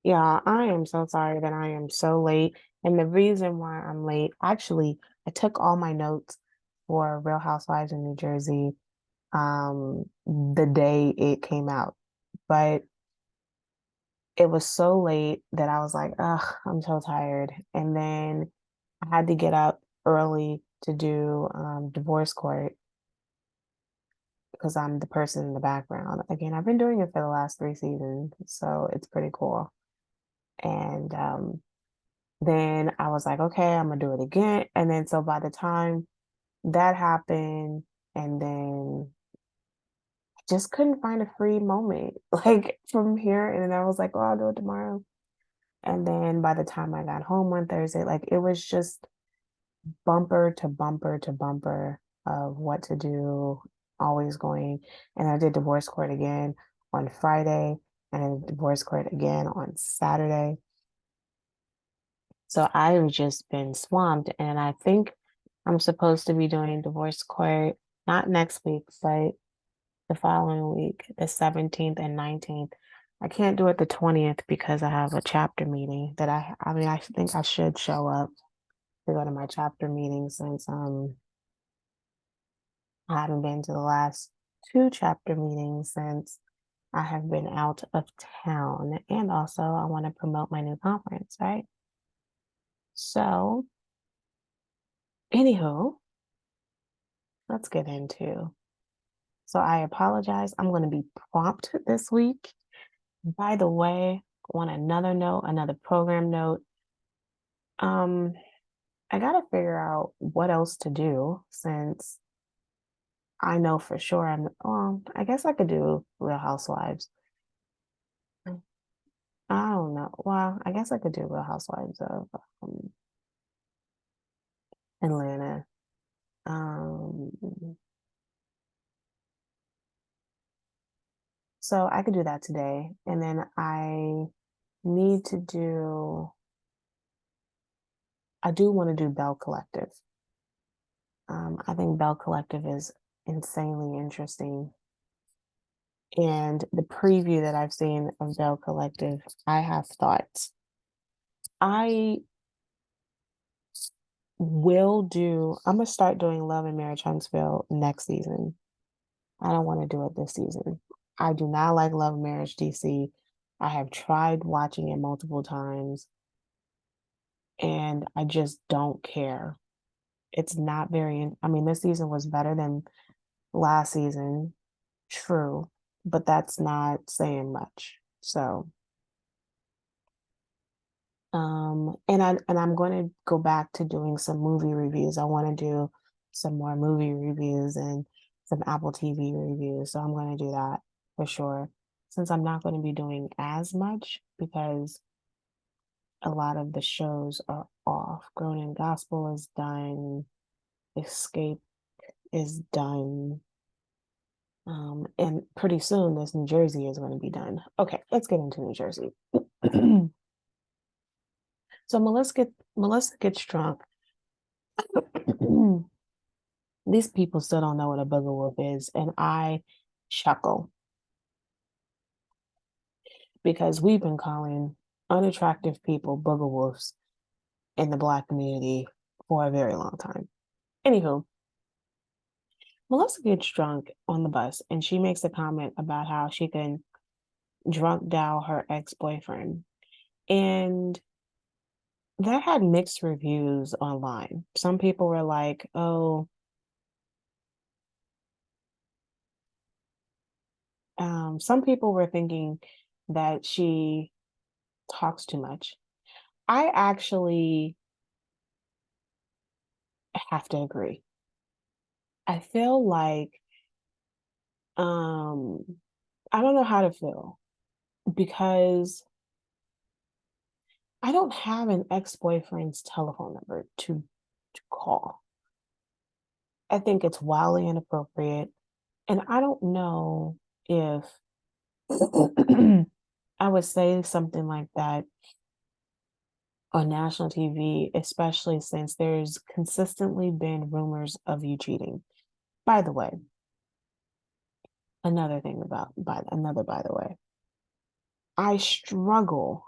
Yeah, I am so sorry that I am so late. And the reason why I'm late, actually, I took all my notes for Real Housewives in New Jersey the day it came out. But it was so late that I was like, ugh, I'm so tired. And then I had to get up early to do divorce court because I'm the person in the background. Again, I've been doing it for the last 3 seasons, so it's pretty cool. And then I was like, okay, I'm gonna do it again. And then so by the time that happened, and then I just couldn't find a free moment like from here. And then I was like, oh, I'll do it tomorrow. And then by the time I got home on Thursday, like it was just bumper to bumper to bumper of what to do, always going. And I did divorce court again on Friday and then divorce court again on Saturday. So I've just been swamped, and I think I'm supposed to be doing divorce court not next week, but the following week, the 17th and 19th. I can't do it the 20th because I have a chapter meeting that I mean, I think I should show up to go to my chapter meeting since I haven't been to the last two chapter meetings since I have been out of town. And also I want to promote my new conference, right? So, anywho, let's get into. So I apologize. I'm going to be prompt this week. By the way, on another note, another program note, um, I gotta figure out what else to do since I know for sure I guess I could do Real Housewives. I don't know. Well, I guess I could do Real Housewives of Atlanta. Um, so I could do that today. And then need to do, I do want to do Bell Collective. I think Bell Collective is insanely interesting. And the preview that I've seen of Bell Collective, I have thoughts. I I'm gonna start doing Love and Marriage Huntsville next season. I don't want to do it this season. I do not like Love and Marriage DC. I have tried watching it multiple times and I just don't care. It's not I mean, this season was better than last season, true, but that's not saying much. So, and I'm going to go back to doing some movie reviews. I want to do some more movie reviews and some Apple TV reviews. So I'm going to do that for sure. Since I'm not going to be doing as much because a lot of the shows are off. Grown in Gospel is done. Escape is done. And pretty soon this New Jersey is going to be done. Okay, let's get into New Jersey. So Melissa gets drunk. These people still don't know what a booger wolf is, and I chuckle because we've been calling unattractive people booger wolves in the Black community for a very long time. Anywho, Melissa gets drunk on the bus and she makes a comment about how she can drunk dial her ex-boyfriend. And that had mixed reviews online. Some people were like, oh, some people were thinking that she talks too much. I actually have to agree. I feel like um I don't know how to feel because I don't have an ex-boyfriend's telephone number to call. I think it's wildly inappropriate. And I don't know if I would say something like that on national TV, especially since there's consistently been rumors of you cheating. By the way, another thing by the way, I struggle.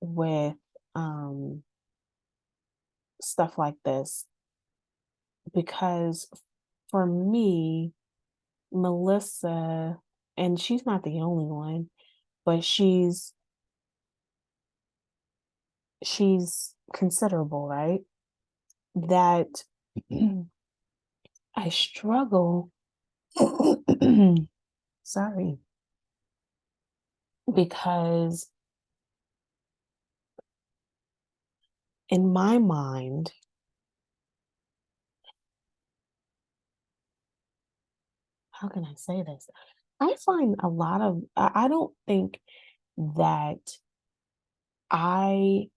with um, stuff like this because for me, Melissa, and she's not the only one, but she's considerable, right? That I struggle, sorry, because in my mind, how can I say this? I find a lot of, I don't think that I,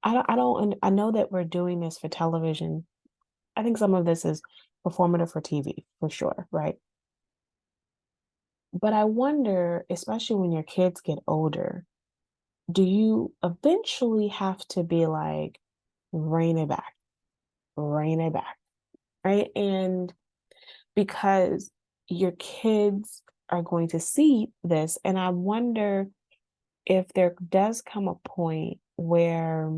I know that we're doing this for television. I think some of this is performative for TV for sure, right? But I wonder, especially when your kids get older, do you eventually have to be like, rein it back, rein it back, right? And because your kids are going to see this, and I wonder if there does come a point where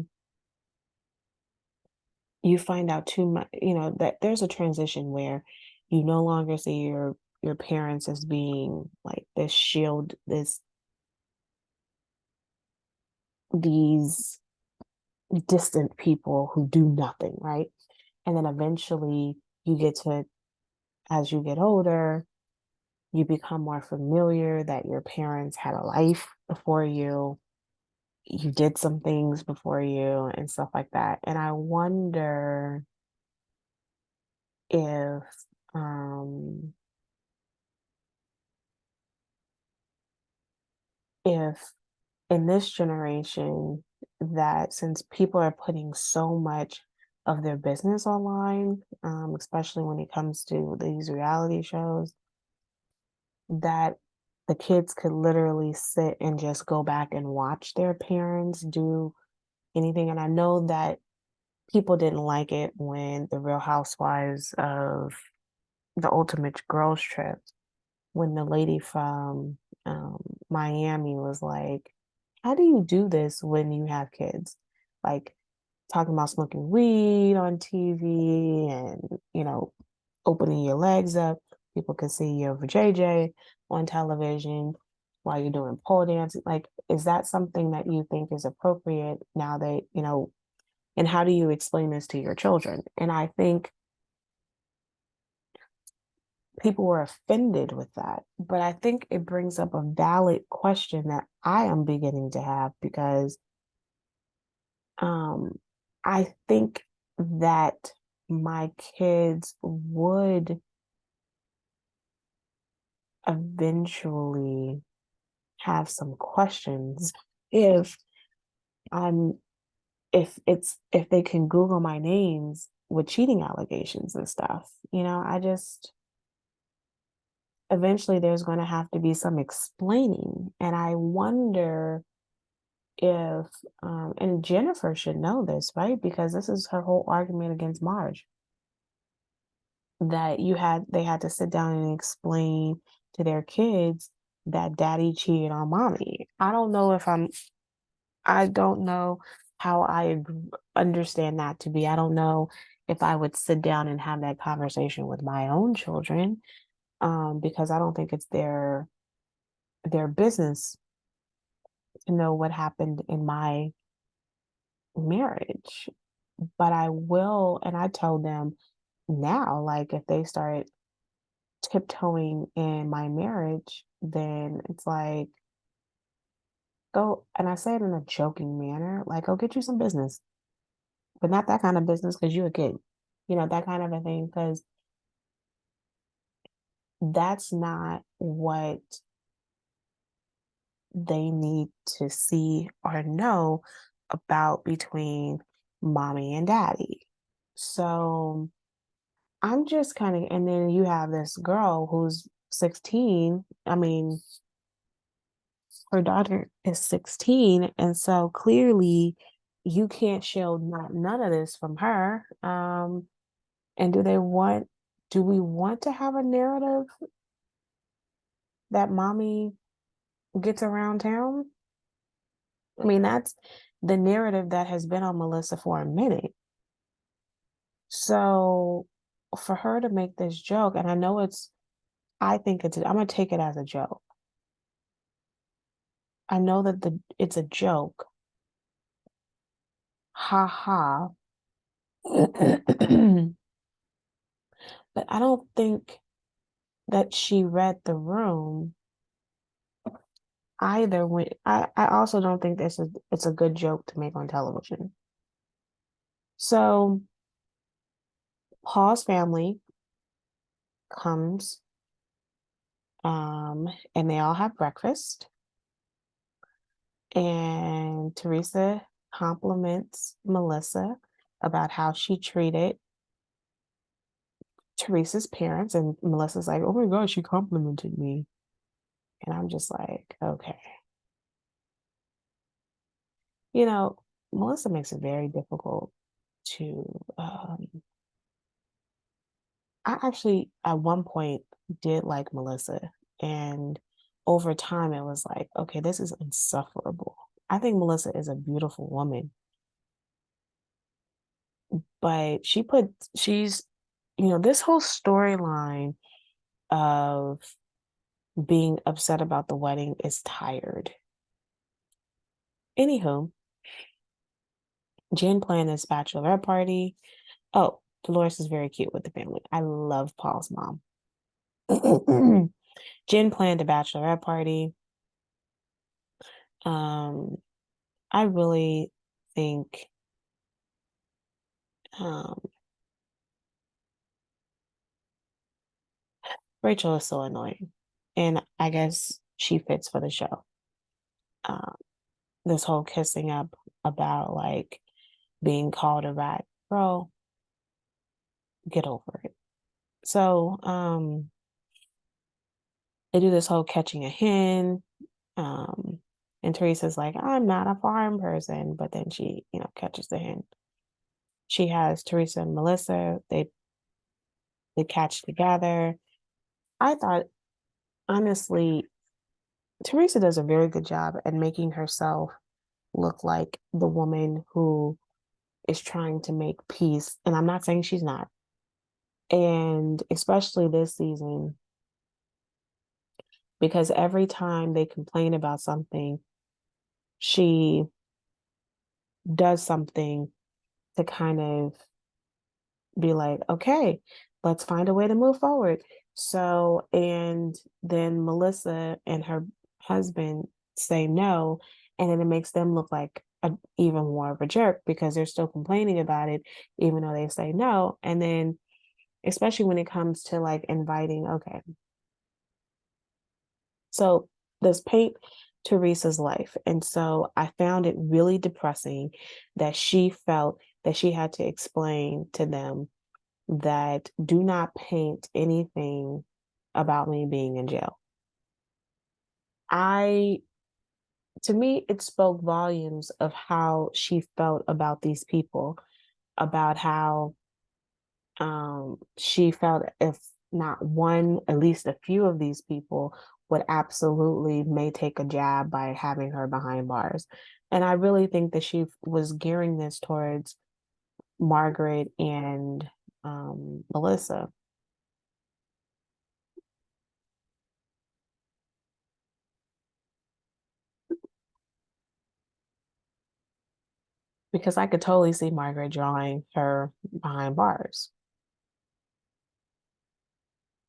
you find out too much, that there's a transition where you no longer see your parents as being like this shield, these distant people who do nothing, right? And then eventually you get to, as you get older, you become more familiar that your parents had a life before you did some things before you and stuff like that. And I wonder if um if in this generation that since people are putting so much of their business online, especially when it comes to these reality shows, that the kids could literally sit and just go back and watch their parents do anything. And I know that people didn't like it when the Real Housewives of the Ultimate Girls Trip, when the lady from um, Miami was like, how do you do this when you have kids? Like talking about smoking weed on TV and, opening your legs up. People can see your JJ on television while you're doing pole dancing. Like, is that something that you think is appropriate now that, and how do you explain this to your children? And I think people were offended with that. But I think it brings up a valid question that I am beginning to have because um, I think that my kids would eventually have some questions if I'm if they can Google my names with cheating allegations and stuff. I just eventually there's going to have to be some explaining. And I wonder if, and Jennifer should know this, right? Because this is her whole argument against Marge, that they had to sit down and explain to their kids that daddy cheated on mommy. I don't know how understand that to be. I don't know if I would sit down and have that conversation with my own children, because I don't think it's their business to know what happened in my marriage. But I will, and I tell them now, like if they start tiptoeing in my marriage, then it's like, go, and I say it in a joking manner, like, go get you some business, but not that kind of business because you're a kid, that kind of a thing, because that's not what they need to see or know about between mommy and daddy. So I'm just kind of, and then you have this girl who's 16. I mean, her daughter is 16. And so clearly you can't shield none of this from her. And do we want to have a narrative that mommy gets around town? I mean, that's the narrative that has been on Melissa for a minute. So for her to make this joke, and I know I think I'm gonna take it as a joke. I know that it's a joke. Ha ha. But I don't think that she read the room either. When I also don't think it's a good joke to make on television. So Paul's family comes, and they all have breakfast, and Teresa compliments Melissa about how she treated Teresa's parents, and Melissa's like, "Oh my gosh, she complimented me." And I'm just like, okay. You know, Melissa makes it very difficult to I actually at one point did like Melissa, and over time it was like, okay, this is insufferable. I think Melissa is a beautiful woman, but she's this whole storyline of being upset about the wedding is tired. Anywho, Jen planned this bachelorette party. Oh, Dolores is very cute with the family. I love Paul's mom. Jen planned a bachelorette party. Um, I really think um, Rachel is so annoying, and I guess she fits for the show. Um, this whole kissing up about like being called a rat, bro, get over it. So, they do this whole catching a hen. Um, and Teresa's like, I'm not a farm person, but then she, catches the hen. She has Teresa and Melissa. They catch together. I thought, honestly, Teresa does a very good job at making herself look like the woman who is trying to make peace. And I'm not saying she's not. And especially this season, because every time they complain about something, she does something to kind of be like, okay, let's find a way to move forward. So, and then Melissa and her husband say no, and then it makes them look like even more of a jerk because they're still complaining about it, even though they say no. And then, especially when it comes to like inviting, okay, so let's paint Teresa's life. And so I found it really depressing that she felt that she had to explain to them that do not paint anything about me being in jail. I To me it spoke volumes of how she felt about these people, about how she felt if not one, at least a few of these people would absolutely may take a jab by having her behind bars. And I really think that she was gearing this towards Margaret and Melissa, because I could totally see Margaret drawing her behind bars.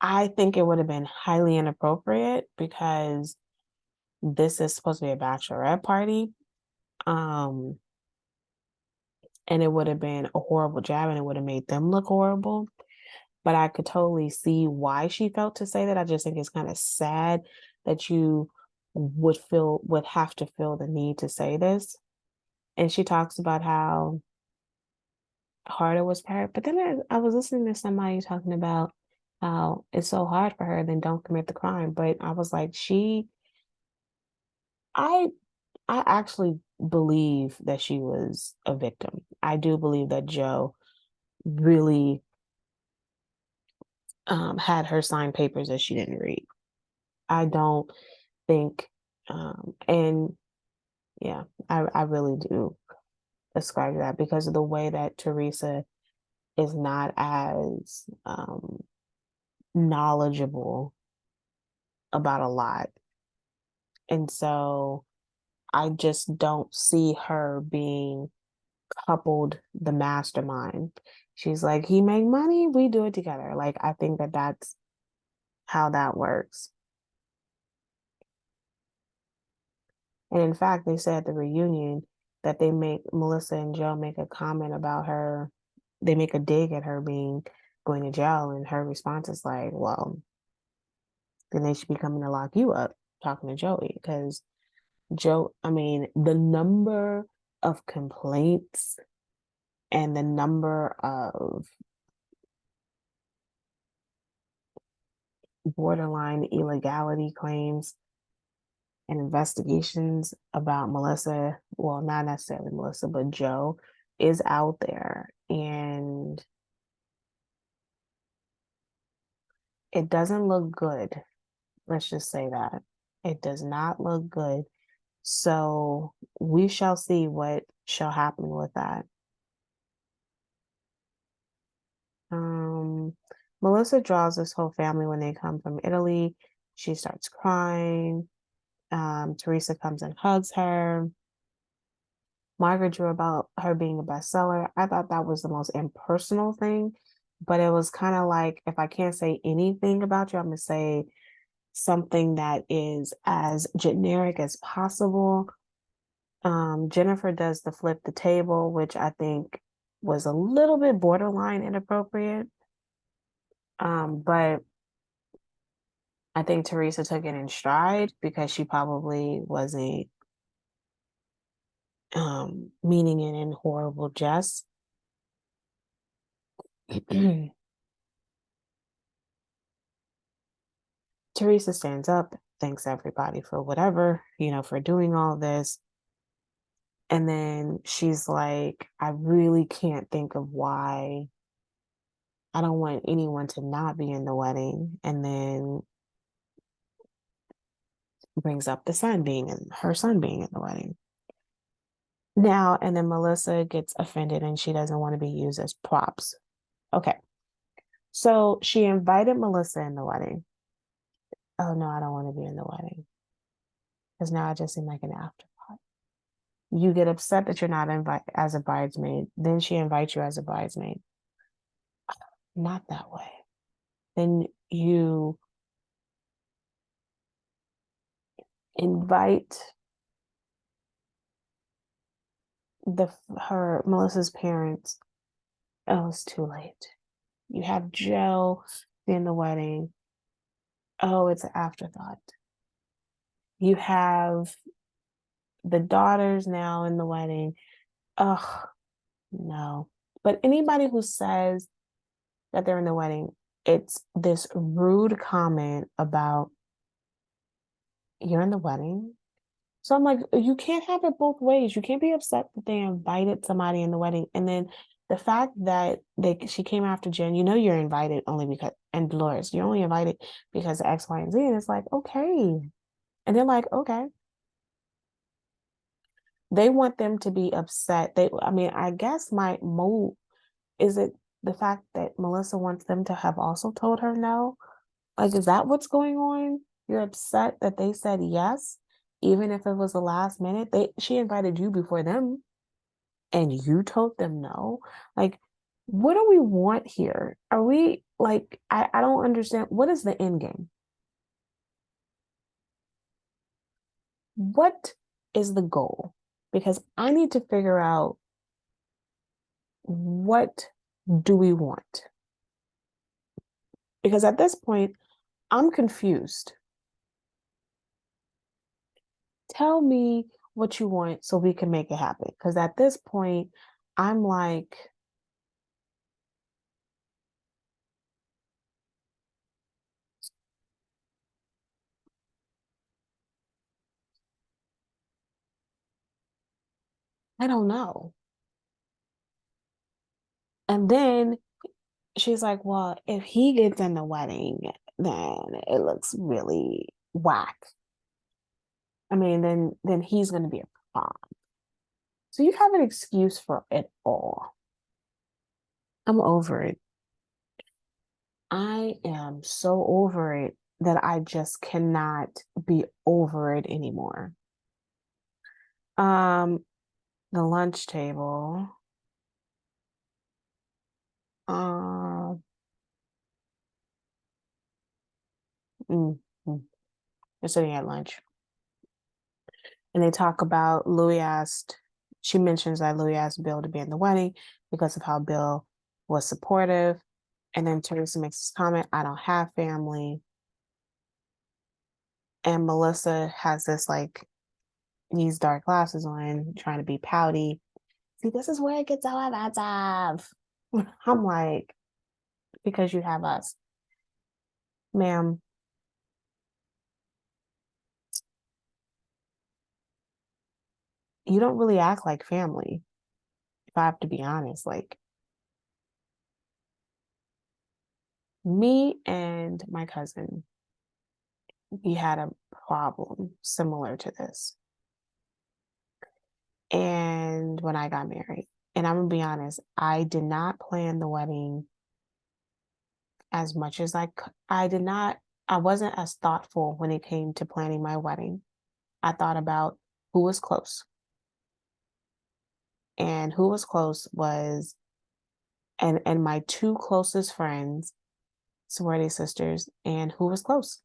I think it would have been highly inappropriate because this is supposed to be a bachelorette party. Um, and it would have been a horrible jab and it would have made them look horrible. But I could totally see why she felt to say that. I just think it's kind of sad that you would have to feel the need to say this. And she talks about how hard it was for her. But then I was listening to somebody talking about how it's so hard for her, then don't commit the crime. But I was like, I I actually believe that she was a victim. I do believe that Joe really had her sign papers that she didn't read. I don't think, and Yeah, I really do ascribe to that because of the way that Teresa is not as knowledgeable about a lot. And so I just don't see her being coupled the mastermind. She's like, he make money, we do it together. Like, I think that that's how that works. And in fact, they said at the reunion that they make Melissa and Joe make a comment about her. They make a dig at her being going to jail, and her response is like, "Well, then they should be coming to lock you up." Talking to Joey because Joe, I mean, the number of complaints and the number of borderline illegality claims and investigations about Melissa, well, not necessarily Melissa, but Joe is out there. And it doesn't look good. Let's just say that. It does not look good. So we shall see what shall happen with that. Um, Melissa draws this whole family when they come from Italy. She starts crying. Teresa comes and hugs her. Margaret drew about her being a bestseller. I thought that was the most impersonal thing, but it was kind of like if I can't say anything about you, I'm gonna say something that is as generic as possible. Jennifer does the flip the table, which I think was a little bit borderline inappropriate. But I think Teresa took it in stride because she probably wasn't meaning it in horrible jest. Teresa stands up, thanks everybody for whatever, for doing all this. And then she's like, I really can't think of why I don't want anyone to not be in the wedding. And then brings up her son being in the wedding. Now, and then Melissa gets offended and she doesn't want to be used as props. Okay. So she invited Melissa in the wedding. Oh no, I don't want to be in the wedding. Because now I just seem like an afterthought. You get upset that you're not invited as a bridesmaid. Then she invites you as a bridesmaid. Not that way. Then you invite Melissa's parents. Oh, it's too late. You have Joe in the wedding. Oh, it's an afterthought. You have the daughters now in the wedding. Ugh, no. But anybody who says that they're in the wedding, it's this rude comment about you're in the wedding. So I'm like, you can't have it both ways. You can't be upset that they invited somebody in the wedding. And then the fact that she came after Jen, you're invited only because, and Dolores, you're only invited because of X, Y, and Z. And it's like, okay. And they're like, okay. They want them to be upset. I guess my mood is it the fact that Melissa wants them to have also told her no? Like, is that what's going on? You're upset that they said yes, even if it was the last minute. She invited you before them and you told them no. Like, what do we want here? Are we like, I don't understand. What is the end game? What is the goal? Because I need to figure out what do we want? Because at this point, I'm confused. Tell me what you want so we can make it happen. Because at this point, I'm like, I don't know. And then she's like, well, if he gets in the wedding, then it looks really whack. I mean, then he's going to be a job. So you have an excuse for it all. I'm over it. I am so over it that I just cannot be over it anymore. Um, the lunch table. Um, mm, mm. They're sitting at lunch, and they talk about Louis asked. She mentions that Louis asked Bill to be in the wedding because of how Bill was supportive, and then Teresa makes this comment, "I don't have family," and Melissa has this like these dark glasses on, trying to be pouty. See, this is where it gets so offensive. I'm like, because you have us, ma'am. You don't really act like family. If I have to be honest, like me and my cousin, we had a problem similar to this. And when I got married, and I'm gonna be honest, I did not plan the wedding as much as I did not, I wasn't as thoughtful when it came to planning my wedding. I thought about who was close. And who was close was and my two closest friends, sorority sisters, and who was close.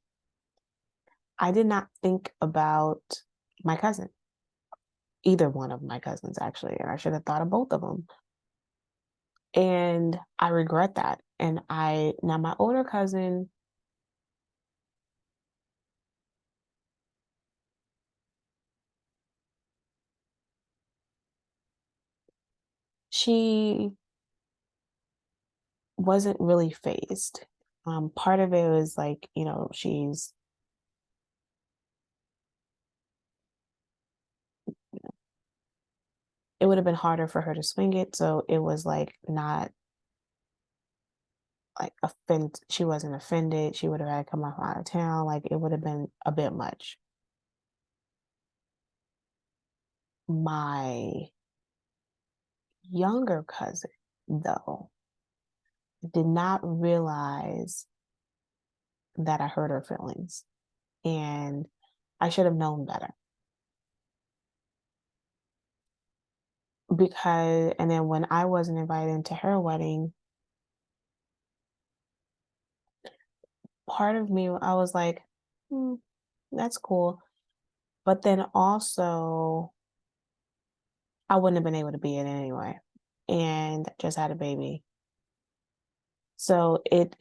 I did not think about my cousin, either one of my cousins actually, and I should have thought of both of them. And I regret that. And I now my older cousin, she wasn't really phased. Part of it was like, she's it would have been harder for her to swing it. So it was like not like she wasn't offended. She would have had to come off out of town. Like it would have been a bit much. My younger cousin, though, did not realize that I hurt her feelings. And I should have known better. And then when I wasn't invited to her wedding, part of me, I was like, hmm, that's cool. But then also, I wouldn't have been able to be in it anyway. And just had a baby. So it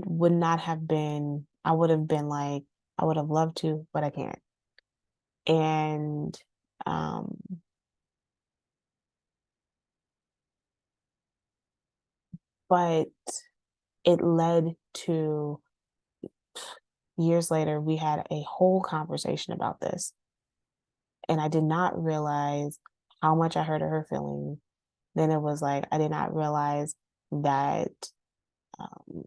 would not have been, I would have been like, I would have loved to, but I can't. And um but it led to years later we had a whole conversation about this. And I did not realize how much I hurt her feelings. Then it was like I did not realize that um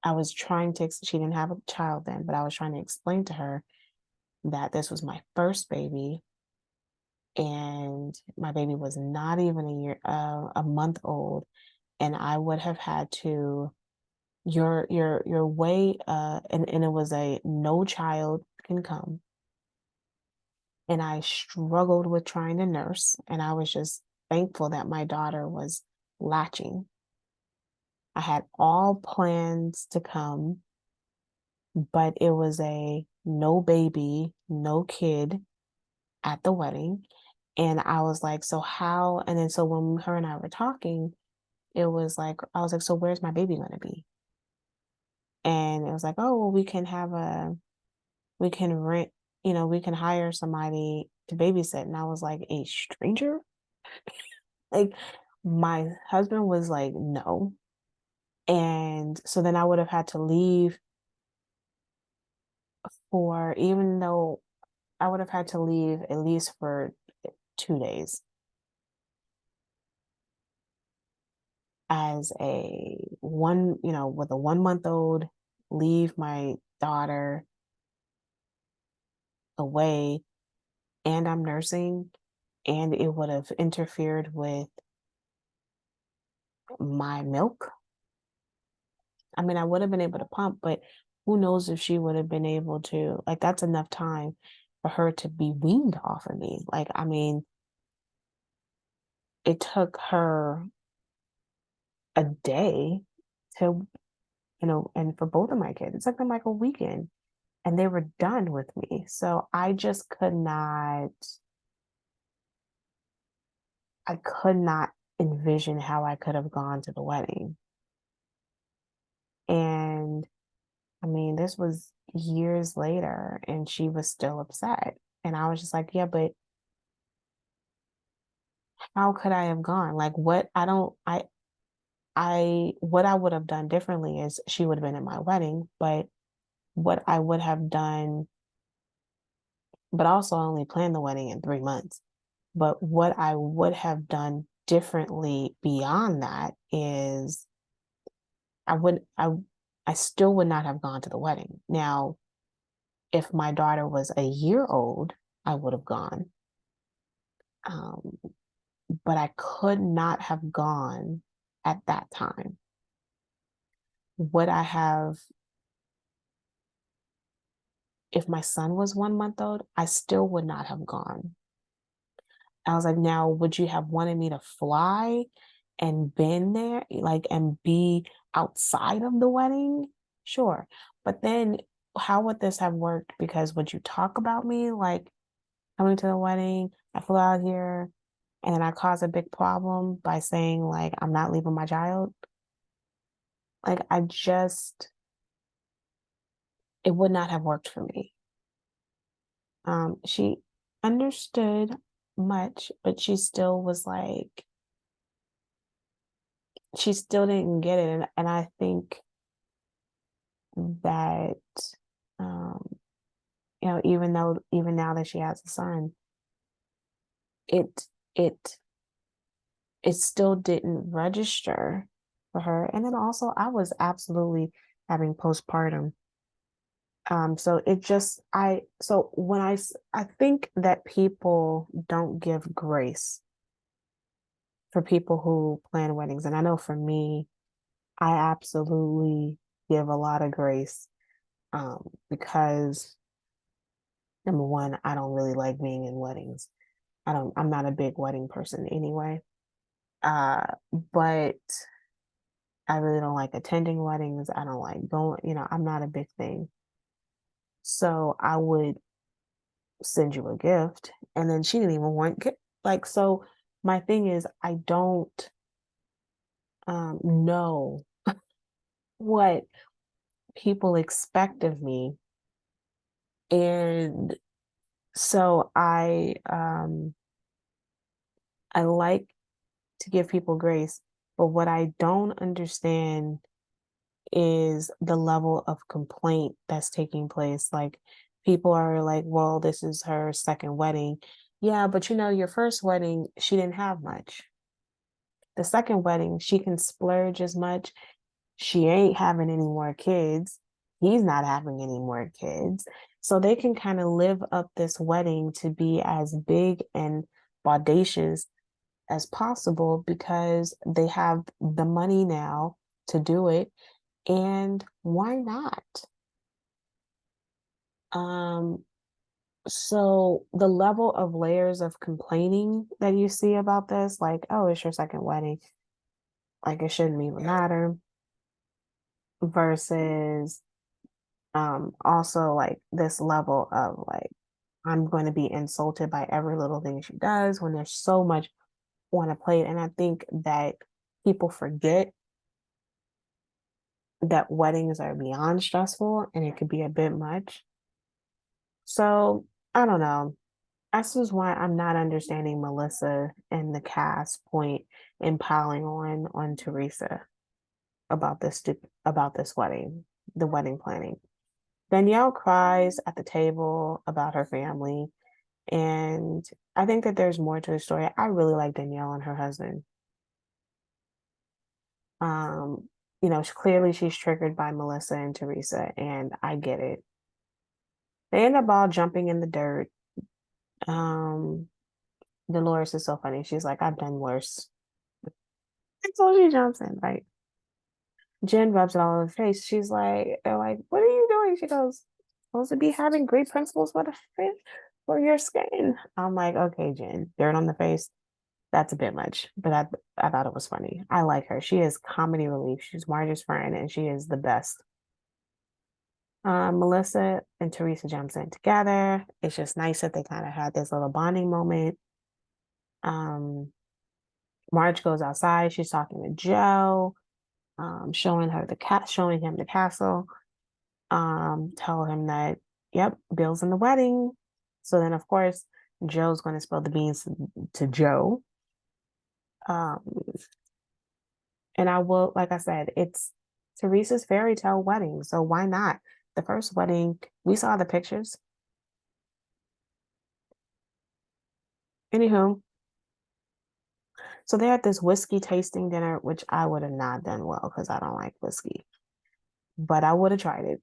I was trying to, she didn't have a child then, but I was trying to explain to her that this was my first baby and my baby was not even a month old, and I would have had to your way and it was a no child can come, and I struggled with trying to nurse, and I was just thankful that my daughter was latching. I had all plans to come, but it was a no baby, no kid at the wedding. And I was like, so how? And then so when her and I were talking, it was like, I was like, so where's my baby going to be? And it was like, oh, well, we can rent, we can hire somebody to babysit. And I was like, a stranger? Like, my husband was like, no. And so then I would have had to leave even though I would have had to leave at least for 2 days as with a 1 month old, leave my daughter away and I'm nursing, and it would have interfered with my milk. I mean, I would have been able to pump, but who knows if she would have been able to, like, that's enough time for her to be weaned off of me. Like, I mean, it took her a day to, and for both of my kids, it took them like a weekend and they were done with me. So I could not envision how I could have gone to the wedding. And I mean, this was years later and she was still upset. And I was just like, yeah, but how could I have gone? Like what I don't what I would have done differently is she would have been at my wedding, but what I would have done, but also only planned the wedding in 3 months. But what I would have done differently beyond that is I would I still would not have gone to the wedding. Now, if my daughter was a year old, I would have gone. Um, but I could not have gone at that time. Would I have, if my son was 1 month old, I still would not have gone. I was like, now, would you have wanted me to fly and been there, like, and be outside of the wedding? Sure. But then how would this have worked? Because would you talk about me like coming to the wedding? I flew out here and I caused a big problem by saying, like, I'm not leaving my child. Like, it would not have worked for me. She understood much, but she still was like, she still didn't get it. And I think that, um, even now that she has a son, it, it, it still didn't register for her. And then also I was absolutely having postpartum. So it just, so when I think that people don't give grace for people who plan weddings. And I know for me, I absolutely give a lot of grace, because number one, I don't really like being in weddings. I'm not a big wedding person anyway. Uh, but I really don't like attending weddings. I don't like going, I'm not a big thing. So I would send you a gift. And then she didn't even want like, so my thing is I don't know what people expect of me. And so I like to give people grace, but what I don't understand is the level of complaint that's taking place. Like people are like, well, this is her second wedding. Yeah, but your first wedding, she didn't have much. The second wedding, she can splurge as much. She ain't having any more kids. He's not having any more kids. So they can kind of live up this wedding to be as big and audacious as possible because they have the money now to do it. And why not? Um, so the level of layers of complaining that you see about this, like, oh, it's your second wedding, like it shouldn't even matter, versus also like this level of like, I'm going to be insulted by every little thing she does when there's so much on a plate. And I think that people forget that weddings are beyond stressful and it could be a bit much. So I don't know. This is why I'm not understanding Melissa and the cast point in piling on Teresa about about this wedding, the wedding planning. Danielle cries at the table about her family, and I think that there's more to the story. I really like Danielle and her husband. Um, clearly she's triggered by Melissa and Teresa, and I get it. They end up all jumping in the dirt. Um, Dolores is so funny. She's like, I've done worse. And so she jumps in, right? Jen rubs it all in her face. She's like, they're like, what are you doing? She goes, supposed to be having great principles for the for your skin. I'm like, okay, Jen, dirt on the face. That's a bit much, but I thought it was funny. I like her. She is comedy relief. She's Marge's friend, and she is the best. Melissa and Teresa jumps in together. It's just nice that they kind of had this little bonding moment. Um, Marge goes outside. She's talking to Joe, showing him the castle. Tell him that, yep, Bill's in the wedding. So then, of course, Joe's going to spill the beans to Joe. Um, and I will, like I said, it's Teresa's fairy tale wedding. So why not? The first wedding, we saw the pictures. Anywho, so they had this whiskey tasting dinner, which I would have not done well because I don't like whiskey, but I would have tried it.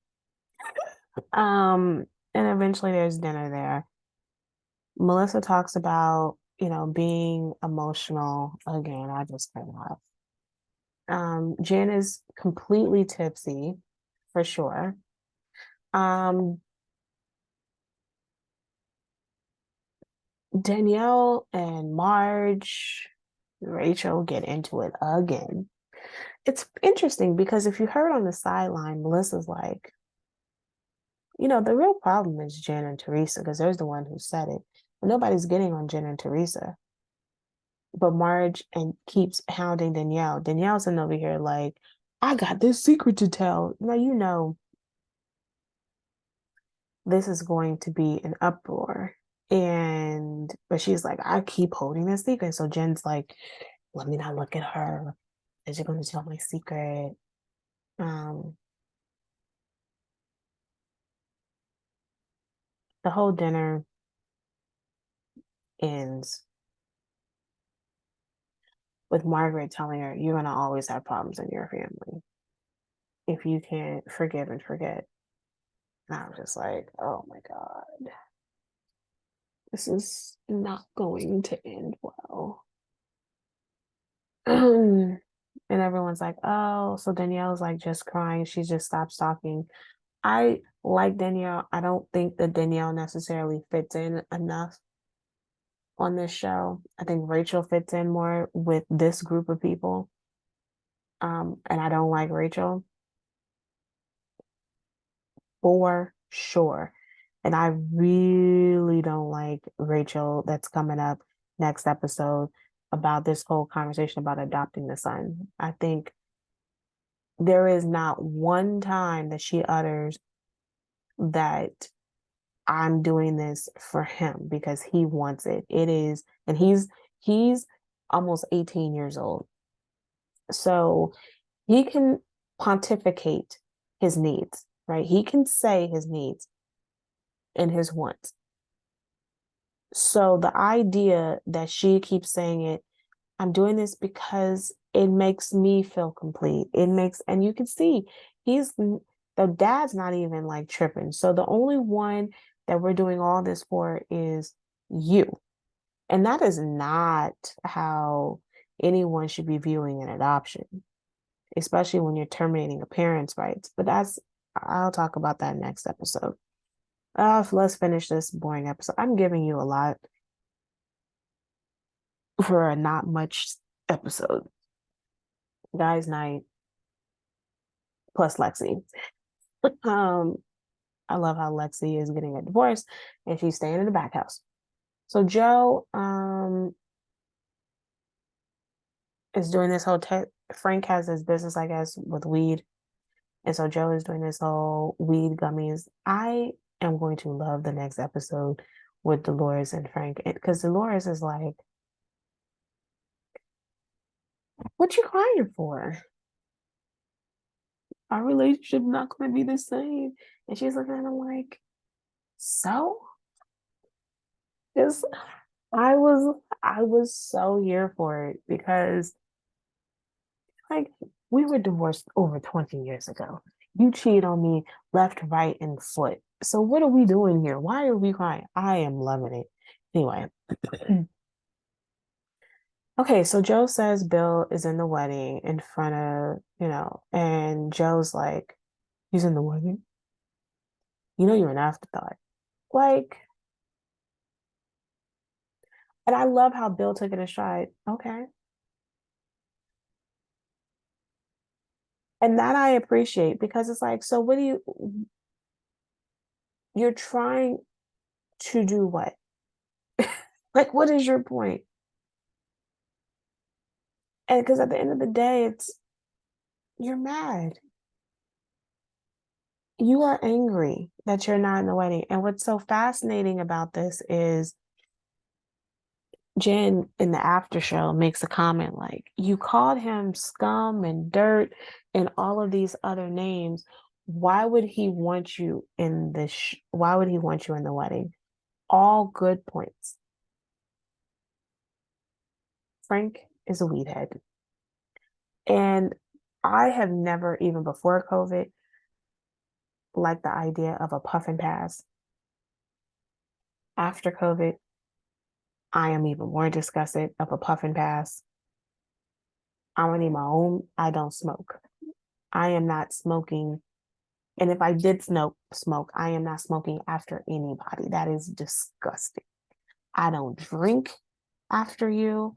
Um, and eventually there's dinner there. Melissa talks about, being emotional. Again, I just cut off. Jen is completely tipsy, for sure. Um, Danielle and Marge, Rachel get into it again. It's interesting because if you heard on the sideline, Melissa's like, the real problem is Jen and Teresa because there's the one who said it. But nobody's getting on Jen and Teresa. But Marge and keeps hounding Danielle. Danielle's sitting over here like, I got this secret to tell. Now this is going to be an uproar. But she's like, I keep holding this secret. So Jen's like, let me not look at her. Is she going to tell my secret? Um, the whole dinner ends with Margaret telling her, you're going to always have problems in your family if you can't forgive and forget. And I was just like, oh my God, this is not going to end well. And everyone's like, oh, so Danielle's like just crying. She just stops talking. I like Danielle. I don't think that Danielle necessarily fits in enough on this show. I think Rachel fits in more with this group of people. And I don't like Rachel for sure. And I really don't like Rachel that's coming up next episode about this whole conversation about adopting the son. I think there is not one time that she utters that I'm doing this for him because he wants it. It is, and he's almost 18 years old. So he can pontificate his needs, right? He can say his needs and his wants. So the idea that she keeps saying it, I'm doing this because it makes me feel complete. And you can see the dad's not even like tripping. So the only one that we're doing all this for is you. And that is not how anyone should be viewing an adoption, especially when you're terminating a parent's rights. But I'll talk about that next episode. Let's finish this boring episode. I'm giving you a lot for a not much episode. Guys' night plus Lexi. Um, I love how Lexi is getting a divorce and she's staying in the back house. So Joe is doing this whole Frank has his business, I guess, with weed. And so Joe is doing this whole weed gummies. I am going to love the next episode with Dolores and Frank because Dolores is like, what you crying for? Our relationship not going to be the same. And she's looking at him like, so? Because I was so here for it because like we were divorced over 20 years ago. You cheated on me left, right, and foot. So what are we doing here? Why are we crying? I am loving it. Anyway. Okay, so Joe says Bill is in the wedding in front of, and Joe's like, he's in the wedding. You're an afterthought. Like, and I love how Bill took it in stride. Okay. And that I appreciate because it's like, so what you're trying to do what? Like, what is your point? And because at the end of the day, you're mad. You are angry that you're not in the wedding. And what's so fascinating about this is Jen in the after show makes a comment like, you called him scum and dirt and all of these other names. Why would he want you in this? Why would he want you in the wedding? All good points. Frank is a weed head. And I have never, even before COVID, liked the idea of a puff and pass. After COVID, I am even more disgusted of a puff and pass. I'm gonna need my own. I don't smoke. I am not smoking. And if I did smoke, I am not smoking after anybody. That is disgusting. I don't drink after you.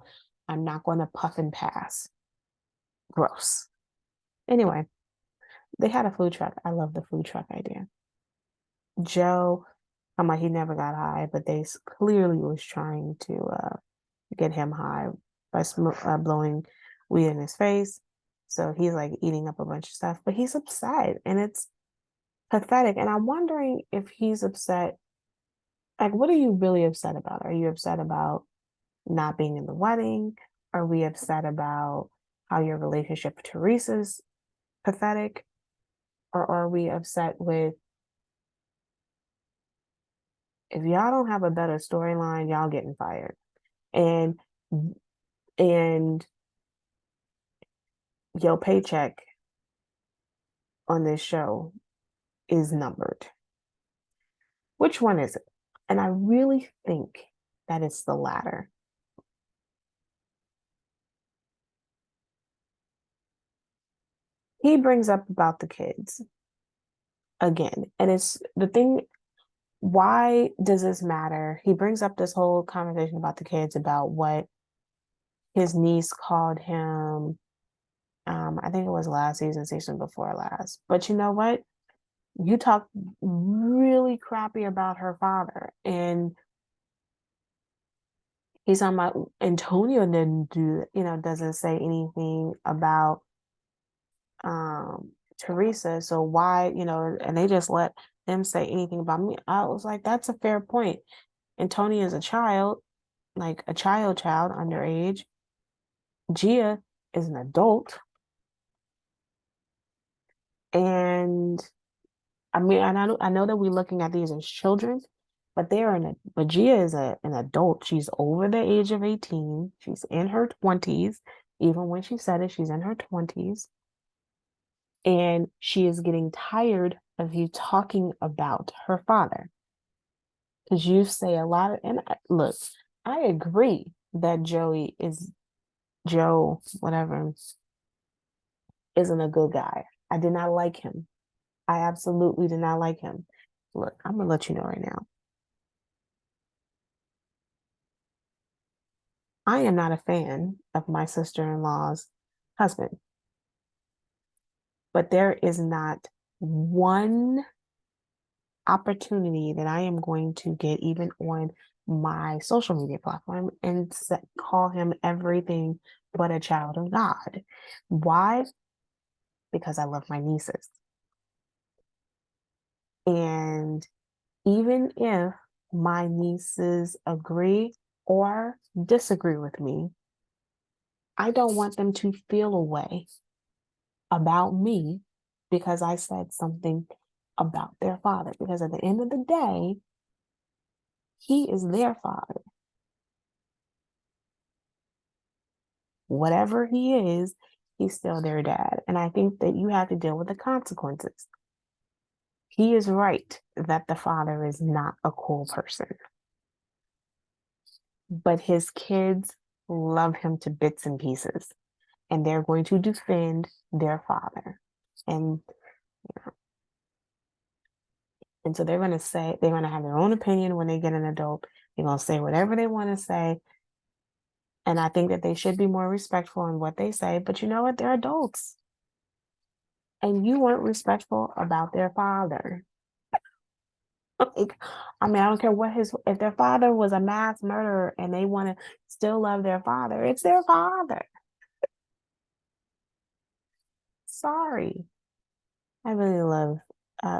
I'm not going to puff and pass. Gross. Anyway, they had a food truck. I love the food truck idea. Joe, I'm like, he never got high, but they clearly was trying to get him high by blowing weed in his face. So he's like eating up a bunch of stuff, but he's upset and it's pathetic. And I'm wondering if he's upset. Like, what are you really upset about? Are you upset about not being in the wedding? Are we upset about how your relationship with Teresa's pathetic? Or are we upset with if y'all don't have a better storyline, y'all getting fired? And and your paycheck on this show is numbered. Which one is it? And I really think that it's the latter. He brings up about the kids again, and it's the thing. Why does this matter? He brings up this whole conversation about the kids, about what his niece called him. I think it was last season before last. But you know what? You talk really crappy about her father, and he's talking about Antonio didn't do, doesn't say anything about Teresa. So why, and they just let them say anything about me. I was like, that's a fair point. Antonio is a child, like a child underage. Gia is an adult. And I mean, I know that we're looking at these as children, but but Gia is an adult. She's over the age of 18. She's in her 20s. Even when she said it, she's in her 20s. And she is getting tired of you talking about her father. Because you say a lot of, and look, I agree that Joe, whatever, isn't a good guy. I did not like him. I absolutely did not like him. Look, I'm gonna let you know right now. I am not a fan of my sister-in-law's husband, but there is not one opportunity that I am going to get, even on my social media platform, and call him everything but a child of God. Why? Because I love my nieces. And even if my nieces agree or disagree with me, I don't want them to feel a way about me because I said something about their father. Because at the end of the day, he is their father. Whatever he is, he's still their dad. And I think that you have to deal with the consequences. He is right that the father is not a cool person. but his kids love him to bits and pieces, and they're going to defend their father. And and so they're going to say, they're going to have their own opinion when they get an adult. They're going to say whatever they want to say. And I think that they should be more respectful in what they say. But you know what? They're adults. And you weren't respectful about their father. Like, I mean, I don't care what if their father was a mass murderer and they want to still love their father, it's their father. Sorry. I really love,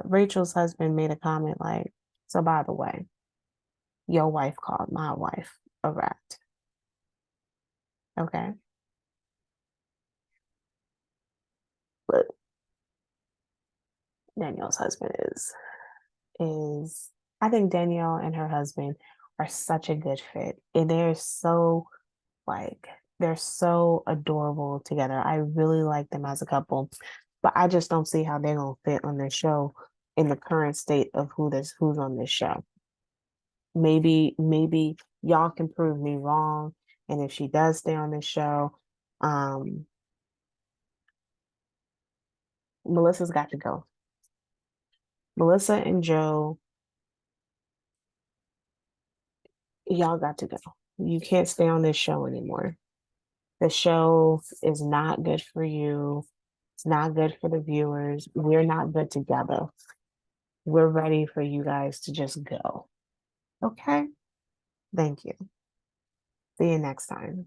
Rachel's husband made a comment like, so by the way, your wife called my wife a rat. Okay. But Danielle's husband is I think Danielle and her husband are such a good fit. And like they're so adorable together. I really like them as a couple. But I just don't see how they're gonna fit on this show in the current state of who's on this show. Maybe y'all can prove me wrong. And if she does stay on this show, um, Melissa's got to go. Melissa and Joe, y'all got to go. You can't stay on this show anymore. The show is not good for you. It's not good for the viewers. We're not good together. We're ready for you guys to just go. Okay? Thank you. See you next time.